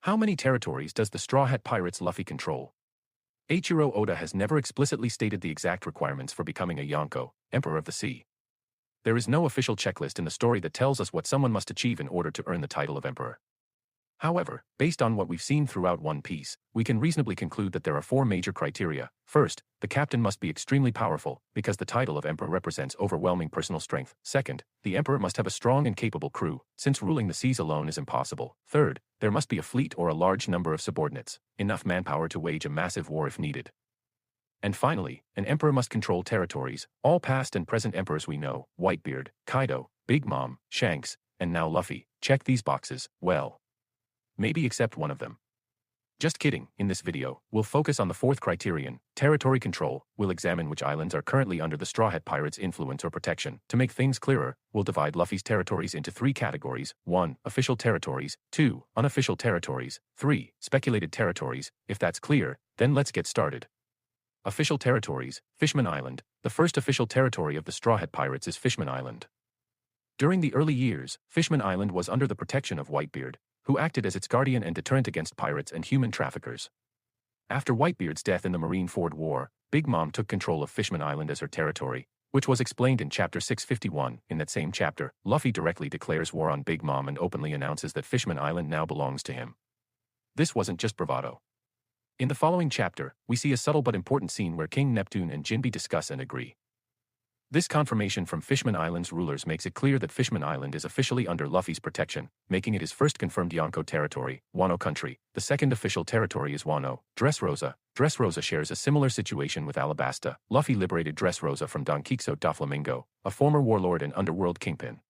How many territories does the Straw Hat Pirates Luffy control? Eiichiro Oda has never explicitly stated the exact requirements for becoming a Yonko, Emperor of the Sea. There is no official checklist in the story that tells us what someone must achieve in order to earn the title of Emperor. However, based on what we've seen throughout One Piece, we can reasonably conclude that there are 4 major criteria. First, the captain must be extremely powerful, because the title of Emperor represents overwhelming personal strength. Second, the Emperor must have a strong and capable crew, since ruling the seas alone is impossible. Third, there must be a fleet or a large number of subordinates, enough manpower to wage a massive war if needed. And finally, an emperor must control territories. All past and present emperors we know, Whitebeard, Kaido, Big Mom, Shanks, and now Luffy, check these boxes, well. Maybe except one of them. Just kidding, in this video, we'll focus on the 4th criterion, territory control. We'll examine which islands are currently under the Straw Hat Pirates' influence or protection. To make things clearer, we'll divide Luffy's territories into 3 categories: 1. Official territories, 2. Unofficial territories, 3. Speculated territories. If that's clear, then let's get started. Official territories, Fishman Island. The first official territory of the Straw Hat Pirates is Fishman Island. During the early years, Fishman Island was under the protection of Whitebeard, who acted as its guardian and deterrent against pirates and human traffickers. After Whitebeard's death in the Marineford War, Big Mom took control of Fishman Island as her territory, which was explained in Chapter 651. In that same chapter, Luffy directly declares war on Big Mom and openly announces that Fishman Island now belongs to him. This wasn't just bravado. In the following chapter, we see a subtle but important scene where King Neptune and Jinbe discuss and agree. This confirmation from Fishman Island's rulers makes it clear that Fishman Island is officially under Luffy's protection, making it his first confirmed Yonko territory. Wano country. The second official territory is Wano. Dressrosa. Dressrosa shares a similar situation with Alabasta. Luffy liberated Dressrosa from Don Quixote Doflamingo, a former warlord and underworld kingpin.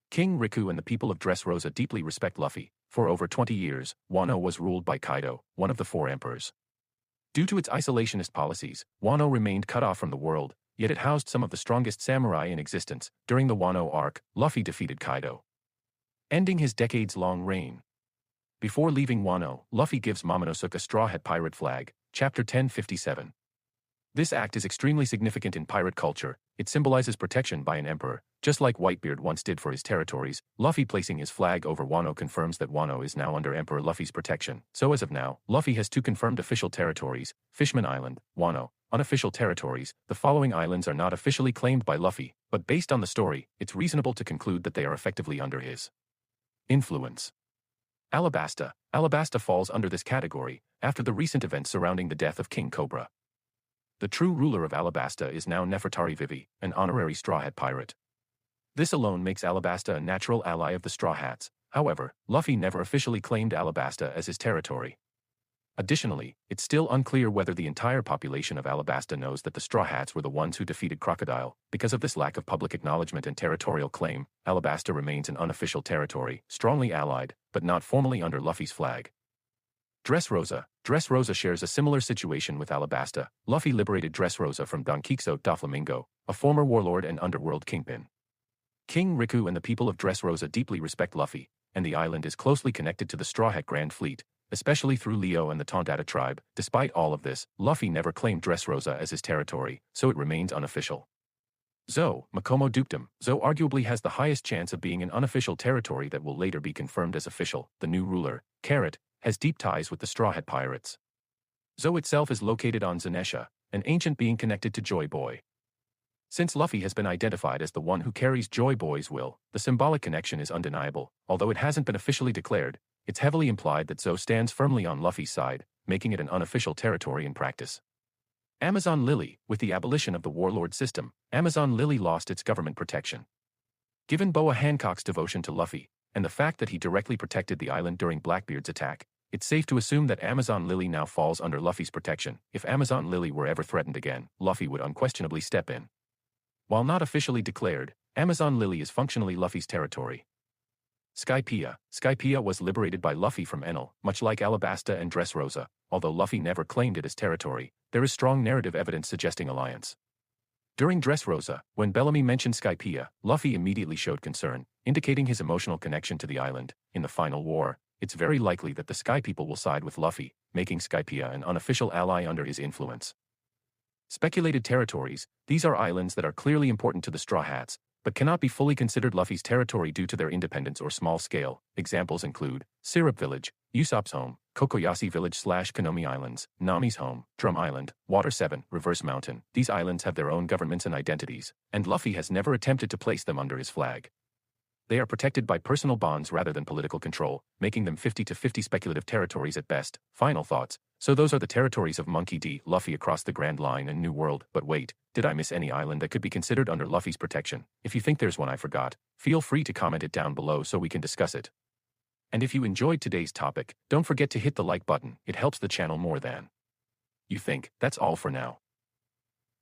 King Riku and the people of Dressrosa deeply respect Luffy. For over 20 years, Wano was ruled by Kaido, one of the 4 emperors. Due to its isolationist policies, Wano remained cut off from the world, yet it housed some of the strongest samurai in existence. During the Wano arc, Luffy defeated Kaido, ending his decades-long reign. Before leaving Wano, Luffy gives Momonosuke a Straw Hat pirate flag, Chapter 1057. This act is extremely significant in pirate culture. It symbolizes protection by an emperor, just like Whitebeard once did for his territories. Luffy placing his flag over Wano confirms that Wano is now under Emperor Luffy's protection. So as of now, Luffy has 2 confirmed official territories, Fishman Island, Wano. Unofficial territories. The following islands are not officially claimed by Luffy, but based on the story, it's reasonable to conclude that they are effectively under his influence. Alabasta. Alabasta falls under this category, after the recent events surrounding the death of King Cobra. The true ruler of Alabasta is now Nefertari Vivi, an honorary Straw Hat pirate. This alone makes Alabasta a natural ally of the Straw Hats. However, Luffy never officially claimed Alabasta as his territory. Additionally, it's still unclear whether the entire population of Alabasta knows that the Straw Hats were the ones who defeated Crocodile. Because of this lack of public acknowledgement and territorial claim, Alabasta remains an unofficial territory, strongly allied, but not formally under Luffy's flag. Dressrosa. Dressrosa shares a similar situation with Alabasta. Luffy liberated Dressrosa from Don Quixote Doflamingo, a former warlord and underworld kingpin. King Riku and the people of Dressrosa deeply respect Luffy, and the island is closely connected to the Straw Hat Grand Fleet, especially through Leo and the Tondata tribe. Despite all of this, Luffy never claimed Dressrosa as his territory, so it remains unofficial. Zou, Makomo Dukedom. Zou arguably has the highest chance of being an unofficial territory that will later be confirmed as official. The new ruler, Carrot, has deep ties with the Straw Hat Pirates. Zou itself is located on Zanesha, an ancient being connected to Joy Boy. Since Luffy has been identified as the one who carries Joy Boy's will, the symbolic connection is undeniable. Although it hasn't been officially declared, it's heavily implied that Zou stands firmly on Luffy's side, making it an unofficial territory in practice. Amazon Lily. With the abolition of the warlord system, Amazon Lily lost its government protection. Given Boa Hancock's devotion to Luffy, and the fact that he directly protected the island during Blackbeard's attack, it's safe to assume that Amazon Lily now falls under Luffy's protection. If Amazon Lily were ever threatened again, Luffy would unquestionably step in. While not officially declared, Amazon Lily is functionally Luffy's territory. Skypiea. Skypiea was liberated by Luffy from Enel, much like Alabasta and Dressrosa. Although Luffy never claimed it as territory, there is strong narrative evidence suggesting alliance. During Dressrosa, when Bellamy mentioned Skypiea, Luffy immediately showed concern, indicating his emotional connection to the island. In the final war, it's very likely that the Sky People will side with Luffy, making Skypiea an unofficial ally under his influence. Speculated territories. These are islands that are clearly important to the Straw Hats, but cannot be fully considered Luffy's territory due to their independence or small scale. Examples include Syrup Village, Usopp's home, Kokoyashi Village / Konomi Islands, Nami's home, Drum Island, Water 7, Reverse Mountain. These islands have their own governments and identities, and Luffy has never attempted to place them under his flag. They are protected by personal bonds rather than political control, making them 50-50 speculative territories at best. Final thoughts. So those are the territories of Monkey D. Luffy across the Grand Line and New World. But wait, did I miss any island that could be considered under Luffy's protection? If you think there's one I forgot, feel free to comment it down below so we can discuss it. And if you enjoyed today's topic, don't forget to hit the like button. It helps the channel more than you think. That's all for now.